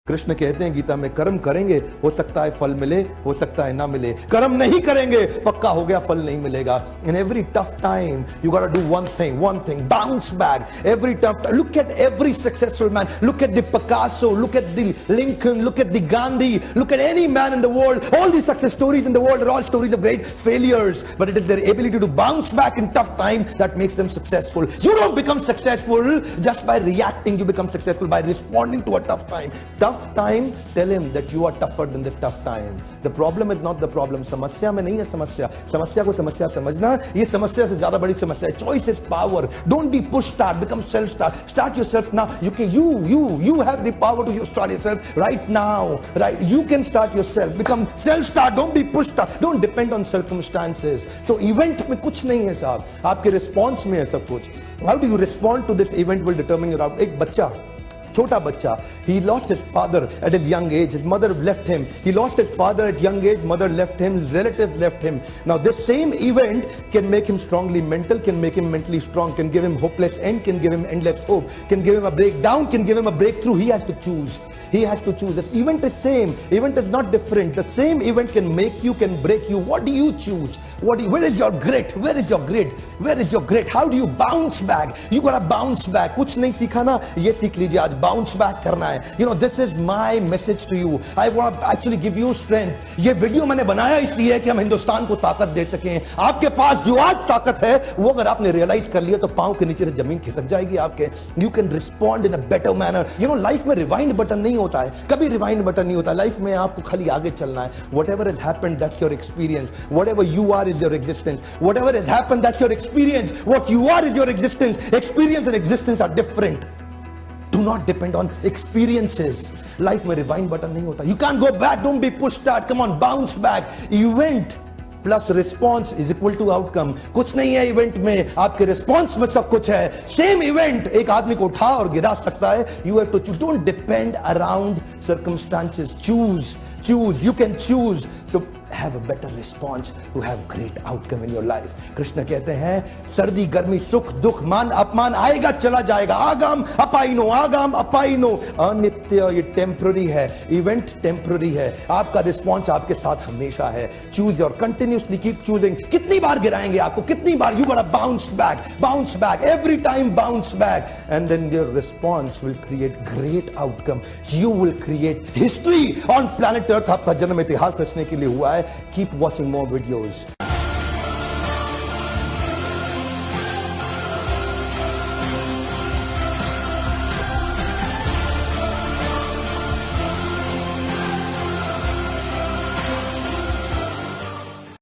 कृष्ण कहते हैं गीता में, कर्म करेंगे हो सकता है फल मिले, हो सकता है ना मिले। कर्म नहीं करेंगे पक्का हो गया फल नहीं मिलेगा। In every tough time you got to do one thing, bounce back. Every tough, look at every successful man, look at the Picasso, look at the Lincoln, look at the Gandhi, look at any man in the world. All the success stories in the world are all stories of great failures, but it is their ability to bounce back in tough time that makes them successful. You don't become successful just by reacting, you become successful by responding to a tough time. Tough time, tell him that you are tougher than this tough time. The problem is not the problem. समस्या में नहीं है समस्या, समस्या को समस्या समझना, ये समस्या से ज्यादा बड़ी समस्या है। Choice is power. Don't be push start, become self start. Start yourself now. You have the power to start yourself right now. Right? You can start yourself. Become self start. Don't be push start. Don't depend on circumstances. So event में कुछ नहीं है साहब, आपके response में है सब कुछ। How do you respond to this event will determine your outcome. एक बच्चा, छोटा बच्चा, he lost his father at a young age, his mother left him. He lost his father at young age, mother left him, his relatives left him. Now this same event can make him strongly mental, can make him mentally strong, can give him hopeless end, can give him endless hope, can give him a breakdown, can give him a breakthrough. He has to choose. He has to choose. This event is same. Event is not different. The same event can make you, can break you. What do you choose? Where is your grit? Where is your grit? Where is your grit? How do you bounce back? You gotta bounce back. कुछ नहीं सीखा ना, ये सीख लीजिए आज, bounce back करना है। You know, this is my message to you. I want to actually give you strength. ये वीडियो मैंने बनाया इसलिए कि हम हिंदुस्तान को ताकत दे सकें। आपके पास जो आज ताकत है, वो अगर आपने रियलाइज कर लिया तो पांव के नीचे से जमीन खिसक जाएगी आपके। You can respond in a better manner. You know, life में रिवाइंड बटन नहीं होता है, कभी रिवाइंड बटन नहीं होता लाइफ में, आपको खाली आगे चलना है। Whatever has happened, that's your experience. Whatever you are is your existence. Whatever has happened, that's your experience. What you are is your existence. Experience and existence are different. Do not depend on experiences. Life में rewind button नहीं होता. You can't go back. Don't be pushed start. Come on, bounce back. Event plus response is equal to outcome. कुछ नहीं है event में, आपके response में सब कुछ है। सेम इवेंट एक आदमी को उठा और गिरा सकता है। You have to choose, don't depend around circumstances. choose, you can choose to have a better response, to have great outcome in your life. Krishna कहते हैं, सर्दी गर्मी सुख दुख मान अपमान आएगा चला जाएगा, आगाम अपाइनो अनित्य, ये टेम्पररी है, इवेंट टेम्पररी है। आपका रिस्पॉन्स आपके साथ हमेशा है। Choose your, continuously keep choosing. कितनी बार गिराएंगे आपको, कितनी बार, you gotta bounce back every time, bounce back and then your response will create great outcome. You will create history on planet Earth. आपका जन्म इतिहास रचने के लिए हुआ है। Keep watching more videos.